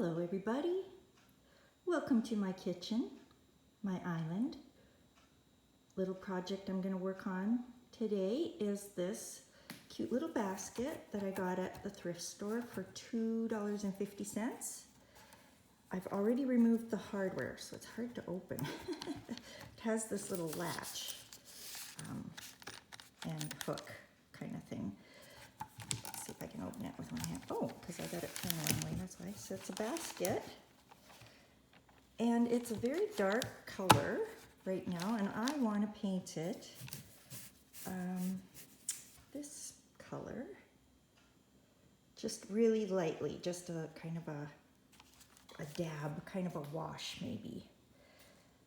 Hello everybody, welcome to my kitchen, my island. Little project I'm going to work on today is this cute little basket that I got at the thrift store for $2.50. I've already removed the hardware, so it's hard to open. It has this little latch and hook kind of thing. Let's see if I can open it with my hand. Oh, because I got it turned the wrong way, that's why. So it's a basket. And it's a very dark color right now, and I want to paint it this color. Just really lightly, just a kind of a dab, kind of a wash maybe.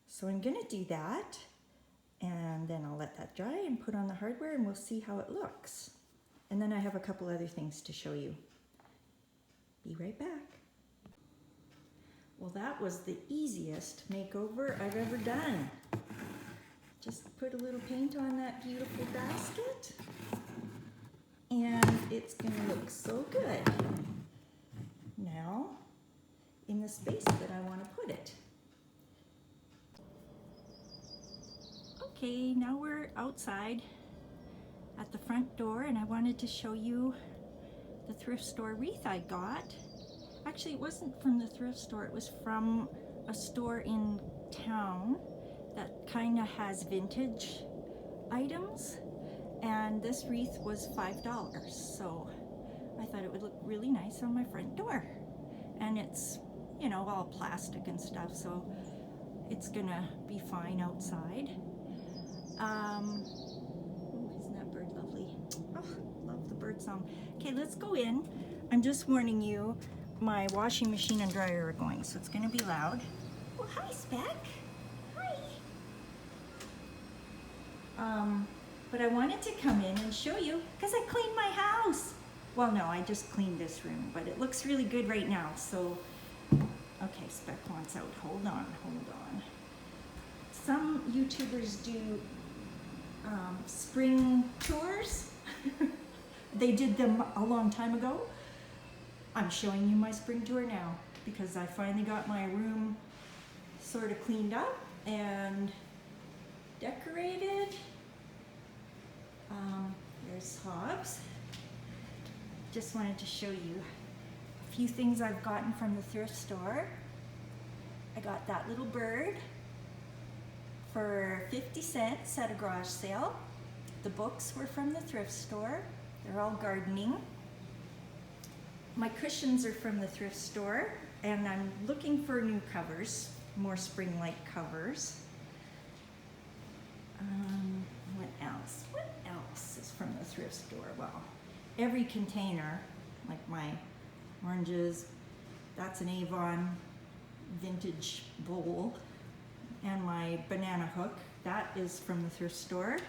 So I'm going to do that, and then I'll let that dry and put on the hardware, and we'll see how it looks. And then I have a couple other things to show you. Be right back. Well, that was the easiest makeover I've ever done. Just put a little paint on that beautiful basket, and it's gonna look so good now in the space that I want to put it. Okay, now we're outside at the front door, and I wanted to show you the thrift store wreath I got. Actually, it wasn't from the thrift store, it was from a store in town that kind of has vintage items, and this wreath was $5, so I thought it would look really nice on my front door. And it's, you know, all plastic and stuff, so it's gonna be fine outside. Isn't that bird lovely? Oh, love the bird song. Okay, let's go in. I'm just warning you, my washing machine and dryer are going, so it's gonna be loud. Well, hi, Speck. Hi. But I wanted to come in and show you, because I cleaned my house. Well, no, I just cleaned this room, but it looks really good right now, so. Okay, Speck wants out. Hold on. Some YouTubers do spring tours. They did them a long time ago. I'm showing you my spring tour now because I finally got my room sort of cleaned up and decorated. There's Hobbs. Just wanted to show you a few things I've gotten from the thrift store. I got that little bird for 50 cents at a garage sale. The books were from the thrift store. They're all gardening. My cushions are from the thrift store, and I'm looking for new covers, more spring-like covers. What else? What else is from the thrift store? Well, every container, like my oranges, that's an Avon vintage bowl, and my banana hook, that is from the thrift store.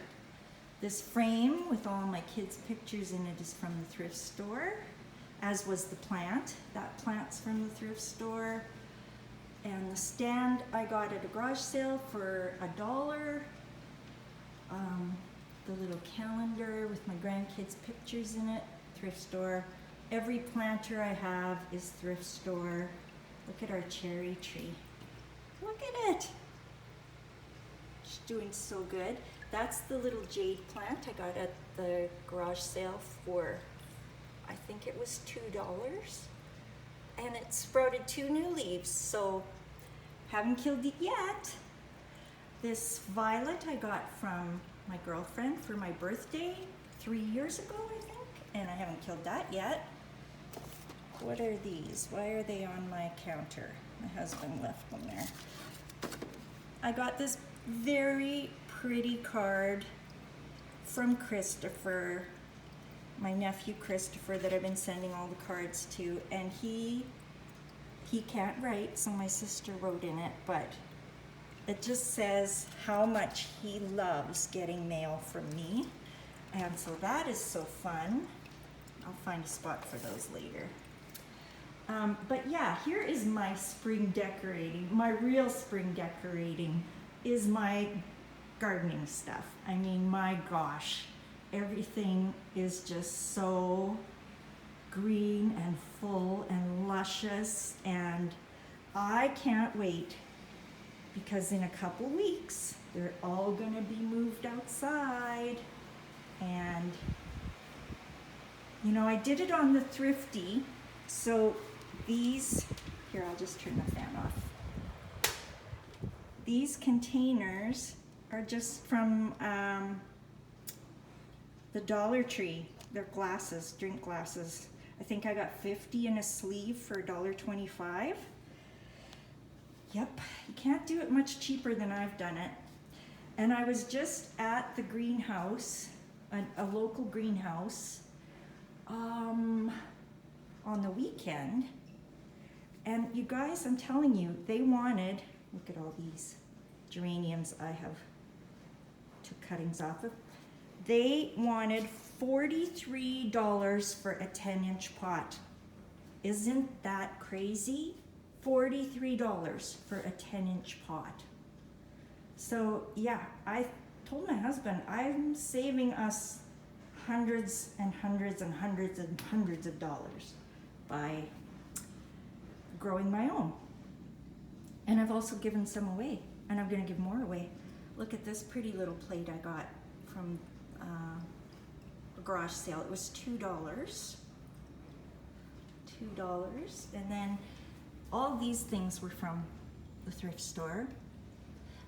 This frame with all my kids' pictures in it is from the thrift store, as was the plant. That plant's from the thrift store. And the stand I got at a garage sale for $1. The little calendar with my grandkids' pictures in it, thrift store. Every planter I have is thrift store. Look at our cherry tree. Look at it. It's doing so good. That's the little jade plant I got at the garage sale for, I think it was $2. And it sprouted 2 new leaves, so haven't killed it yet. This violet I got from my girlfriend for my birthday 3 years ago, I think, and I haven't killed that yet. What are these? Why are they on my counter? My husband left them there. I got this very pretty card from Christopher, my nephew Christopher, that I've been sending all the cards to, and he can't write, so my sister wrote in it, but it just says how much he loves getting mail from me, and so that is so fun. I'll find a spot for those later. But yeah, here is my spring decorating. My real spring decorating is my gardening stuff. I mean, my gosh, everything is just so green and full and lush. luscious, and I can't wait because in a couple weeks they're all gonna be moved outside. And you know, I did it on the Thrifty, so these, here, I'll just turn the fan off. These containers are just from the Dollar Tree. They're glasses, drink glasses. I think I got 50 in a sleeve for $1.25. Yep, you can't do it much cheaper than I've done it. And I was just at the greenhouse, a local greenhouse, on the weekend. And you guys, I'm telling you, they wanted, look at all these geraniums I have took cuttings off of. They wanted $43 for a 10-inch pot. Isn't that crazy? $43 for a 10-inch pot. So yeah, I told my husband I'm saving us hundreds and hundreds and hundreds and hundreds of dollars by growing my own. And I've also given some away, and I'm gonna give more away. Look at this pretty little plate I got from a garage sale. It was $2. And then all these things were from the thrift store.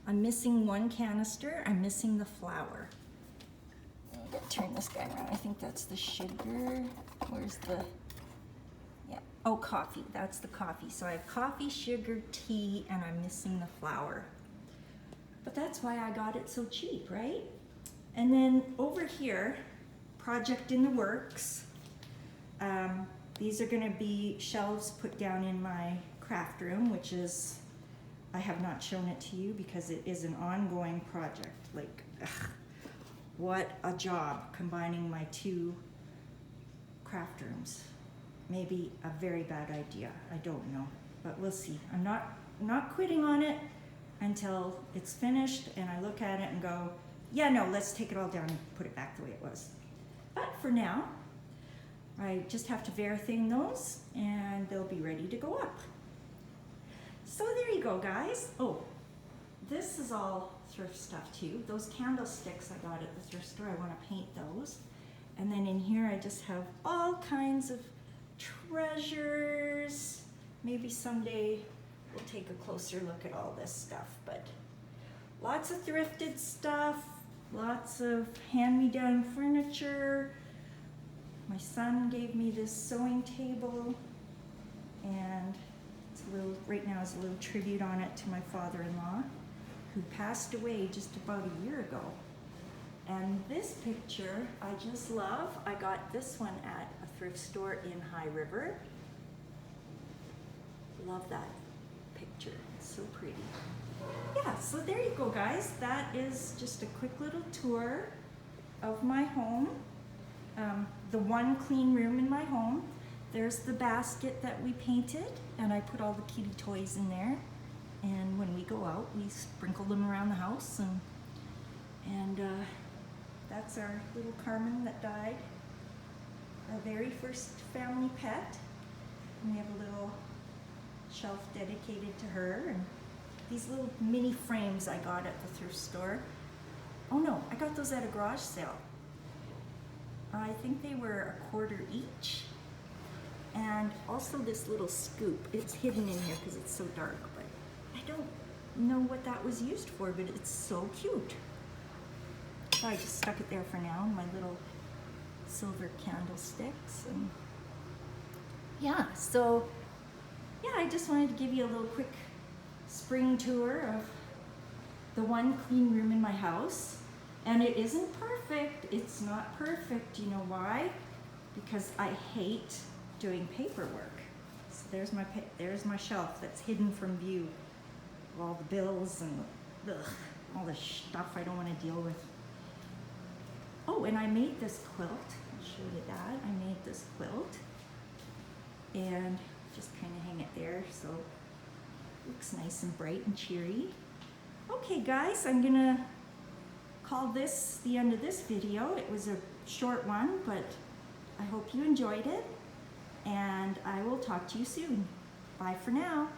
I'm missing one canister. I'm missing the flour. I'm gonna turn this guy around. I think that's the sugar. Where's the, yeah, oh, coffee. That's the coffee. So I have coffee, sugar, tea, and I'm missing the flour. But that's why I got it so cheap, right? And then over here, project in the works. These are gonna be shelves put down in my craft room, which is, I have not shown it to you because it is an ongoing project. Like, ugh, what a job combining my two craft rooms. Maybe a very bad idea, I don't know, but we'll see. I'm not quitting on it until it's finished and I look at it and go, yeah, no, let's take it all down and put it back the way it was. But for now, I just have to Varathane those and they'll be ready to go up. So there you go, guys. Oh, this is all thrift stuff too. Those candlesticks I got at the thrift store, I want to paint those. And then in here I just have all kinds of treasures. Maybe someday we'll take a closer look at all this stuff, but lots of thrifted stuff, lots of hand-me-down furniture. My son gave me this sewing table, and it's a little, right now is a little tribute on it to my father-in-law, who passed away just about a year ago. And this picture I just love. I got this one at a thrift store in High River. Love that picture, it's so pretty. Yeah, so there you go, guys. That is just a quick little tour of my home. The one clean room in my home. There's the basket that we painted, and I put all the kitty toys in there. And when we go out, we sprinkle them around the house, and that's our little Carmen that died, our very first family pet. And we have a little shelf dedicated to her, and these little mini frames I got at the thrift store. Oh no, I got those at a garage sale. I think they were $1 each. And also this little scoop. It's hidden in here because it's so dark, but I don't know what that was used for, but it's so cute. So I just stuck it there for now, my little silver candlesticks. And yeah, so yeah, I just wanted to give you a little quick spring tour of the one clean room in my house. And it isn't perfect. It's not perfect. You know why? Because I hate doing paperwork. So there's my shelf that's hidden from view. All the bills and all the stuff I don't want to deal with. Oh, and I made this quilt. I'll show you that. I made this quilt. And just kind of hang it there so it looks nice and bright and cheery. Okay, guys, I'm gonna call this the end of this video. It was a short one, but I hope you enjoyed it. and I will talk to you soon. Bye for now.